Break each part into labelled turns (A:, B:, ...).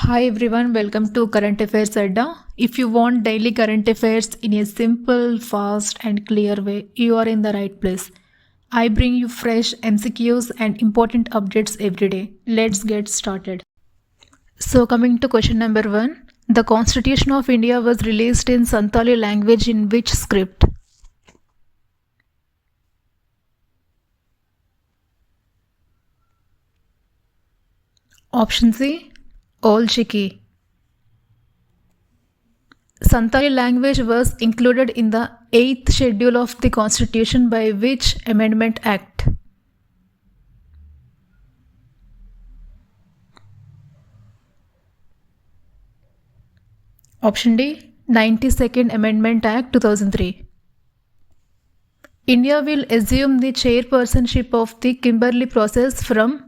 A: Hi everyone, welcome to Current Affairs Adda. If you want daily current affairs in a simple, fast, and clear way, you are in the right place. I bring you fresh MCQs and important updates every day. Let's get started. So, coming to question number 1, the Constitution of India was released in Santali language in which script? Option C, Old Chiki. Santali language was included in the 8th schedule of the Constitution by which Amendment Act? Option D, 92nd Amendment Act 2003. India will assume the chairpersonship of the Kimberley process from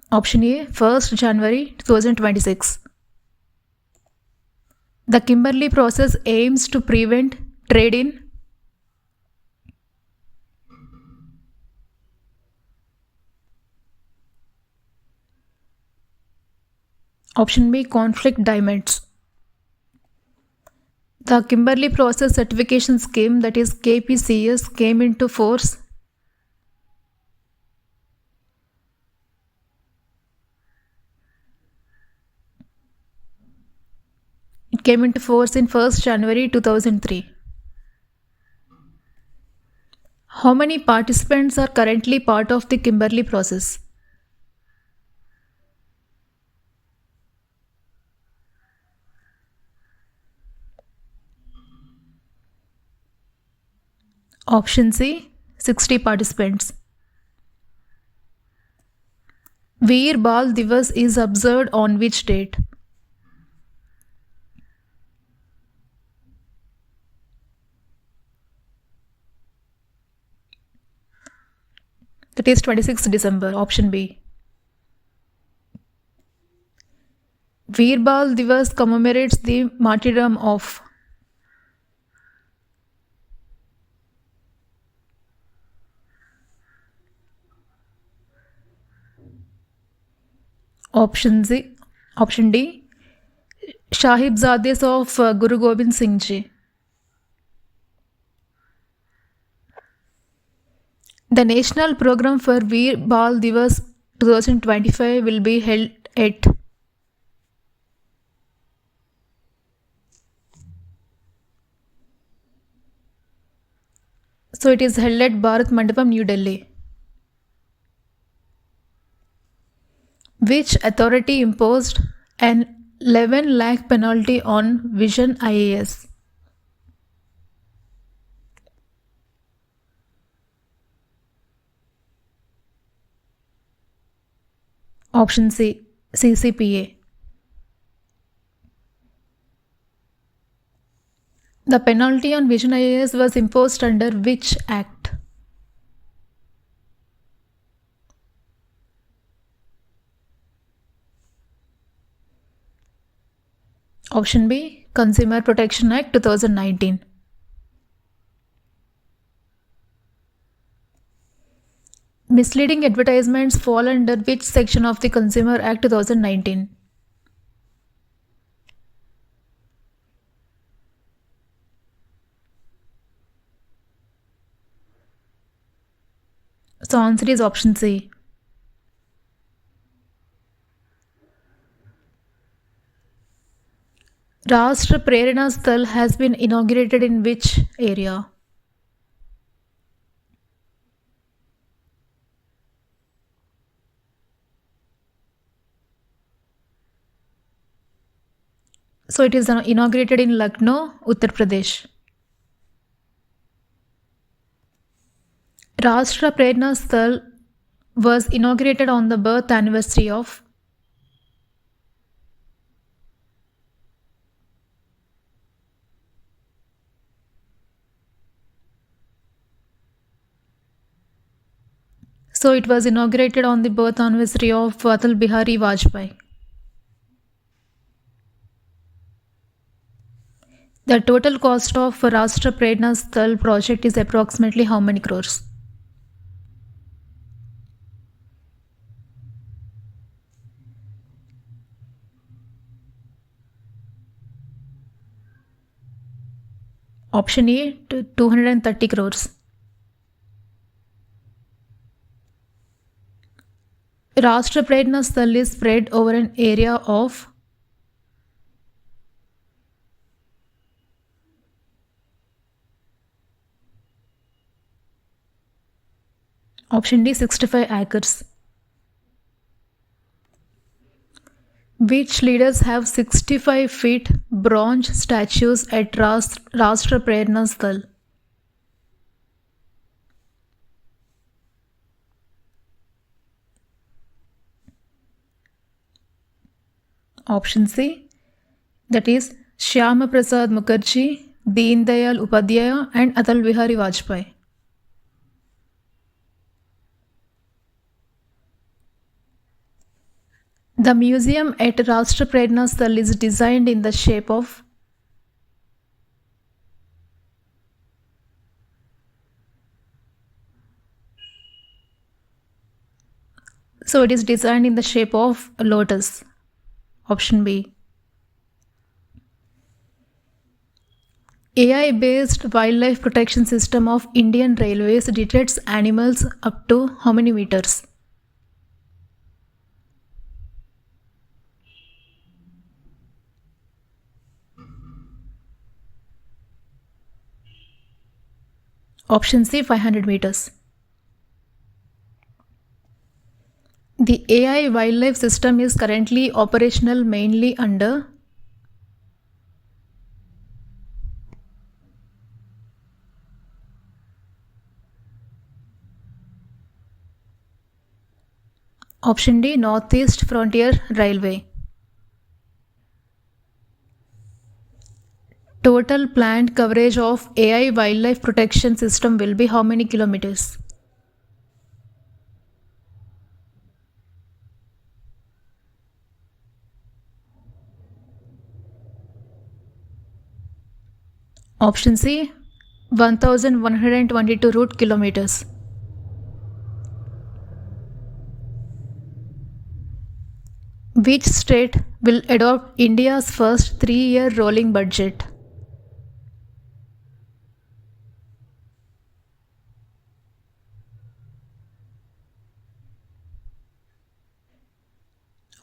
A: Option A, 1st January 2026. The Kimberley process aims to prevent trade in Option B, conflict diamonds. The Kimberley Process Certification Scheme, that is KPCS, came into force in 1st January 2003. How many participants are currently part of the Kimberley process? Option C, 60 participants. Veer Bal Divas is observed on which date? That is 26th December. Option B. Veer Bal Divas commemorates the martyrdom of Option D, Sahibzades of Guru Gobind Singh Ji. The national program for Veer Bal Divas 2025 will be held at it is held at Bharat Mandapam, New Delhi. Which authority imposed an 11 lakh penalty on Vision IAS? Option C, CCPA. The penalty on Vision IAS was imposed under which act? Option B, Consumer Protection Act 2019. Misleading advertisements fall under which section of the Consumer Act 2019? So answer is option C. Rashtra Prerana Sthal has been inaugurated in which area? So it is inaugurated in Lucknow, Uttar Pradesh. Rashtra Prerana Sthal was inaugurated on the birth anniversary of So it was inaugurated on the birth anniversary of Atal Bihari Vajpayee. The total cost of Rashtra Prerna Sthal project is approximately how many crores? Option A, 230 crores. Rashtra Prerna Sthal is spread over an area of option D, 65 acres. Which leaders have 65 feet bronze statues at Rashtra Prerna Sthal? Option C, that is Shyama Prasad Mukherjee, Deen Dayal Upadhyaya and Atal Bihari Vajpayee. The museum at Rashtra Prerna Sthal is designed in the shape of it is designed in the shape of a lotus. Option B. AI-based wildlife protection system of Indian Railways detects animals up to how many meters? Option C, 500 meters. The AI wildlife system is currently operational mainly under option D, Northeast Frontier Railway. Total planned coverage of AI wildlife protection system will be how many kilometers? Option C, 1122 route kilometers. Which state will adopt India's first 3-year rolling budget?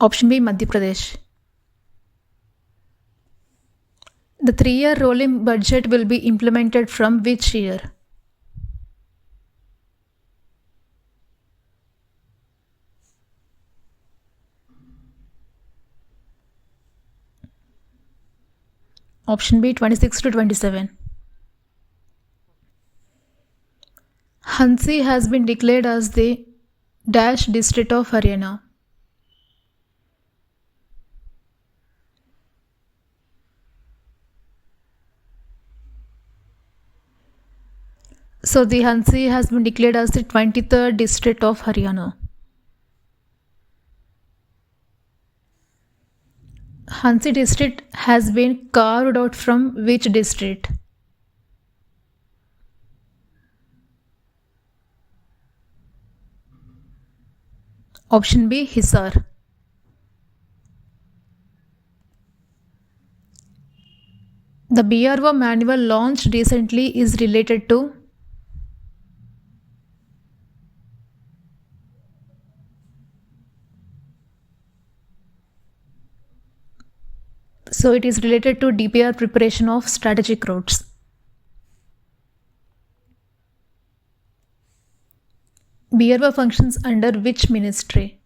A: Option B, Madhya Pradesh. The 3-year rolling budget will be implemented from which year? Option B, 26 to 27. Hansi has been declared as the Dash district of Haryana. So the Hansi has been declared as the 23rd district of Haryana. Hansi district has been carved out from which district? Option B, Hisar. The BRO manual launched recently is related to so it is related to DPR preparation of strategic routes. BRO functions under which ministry?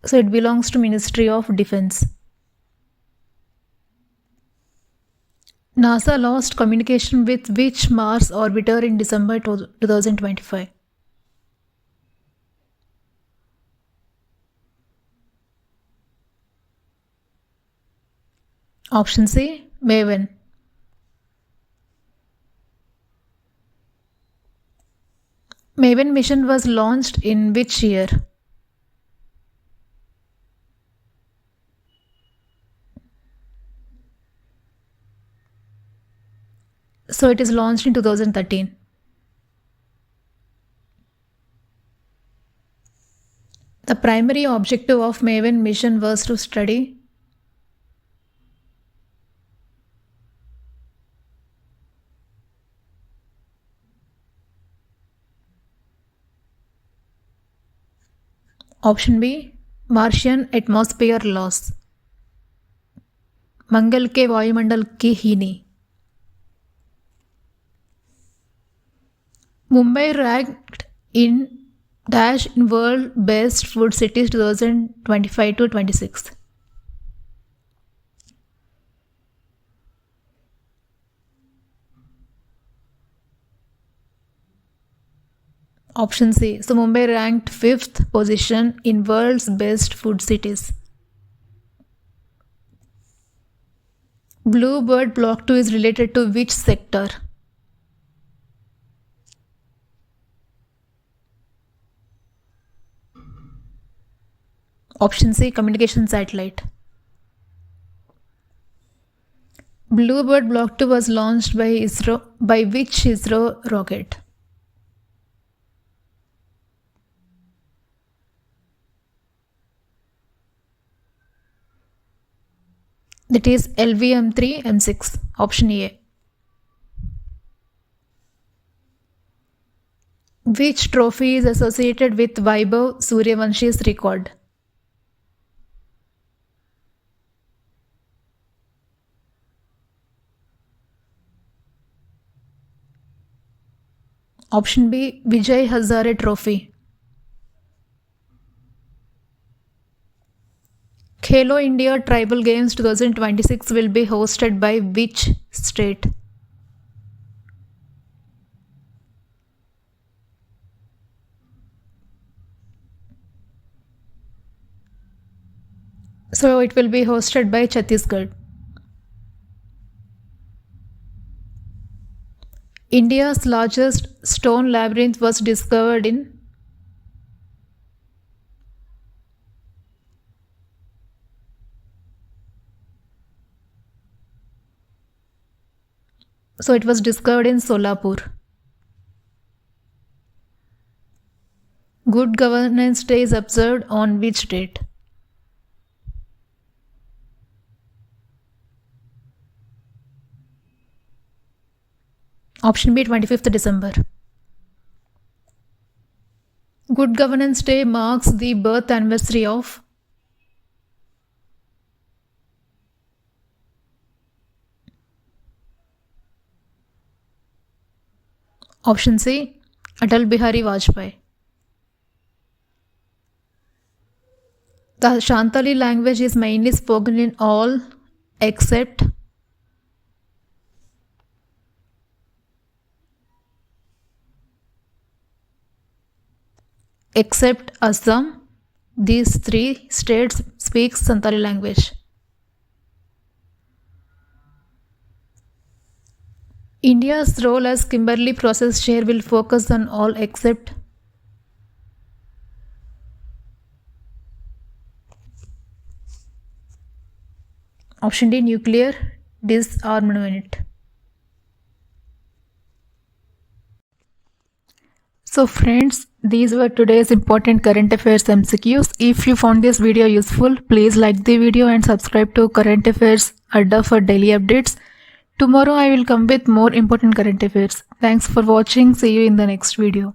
A: So it belongs to Ministry of Defense. NASA lost communication with which Mars orbiter in December 2025? Option C, Maven. Maven mission was launched in which year? So it is launched in 2013. The primary objective of Maven mission was to study Option B, Martian atmosphere loss. मंगल के वायुमंडल की हीनी. Mumbai ranked in dash in world best food cities 2025 to 26. Option C. So Mumbai ranked 5th position in world's best food cities. Bluebird Block 2 is related to which sector? Option C. Communication satellite. Bluebird Block 2 was launched by which ISRO rocket? That is LVM-3 M6. Option A. Which trophy is associated with Vaibhav Suryavanshi's record? Option B. Vijay Hazare Trophy. Khelo India Tribal Games 2026 will be hosted by which state? So it will be hosted by Chhattisgarh. India's largest stone labyrinth was discovered in So it was discovered in Solapur. Good Governance Day is observed on which date? Option B, 25th December. Good Governance Day marks the birth anniversary of Option C, Atal Bihari Vajpayee. The Shantali language is mainly spoken in all except Assam. These 3 states speak Santali language. India's role as Kimberley Process Chair will focus on all except Option D, nuclear disarmament. So friends, these were today's important current affairs MCQs. If you found this video useful, please like the video and subscribe to Current Affairs Adda for daily updates. Tomorrow I will come with more important current affairs. Thanks for watching. See you in the next video.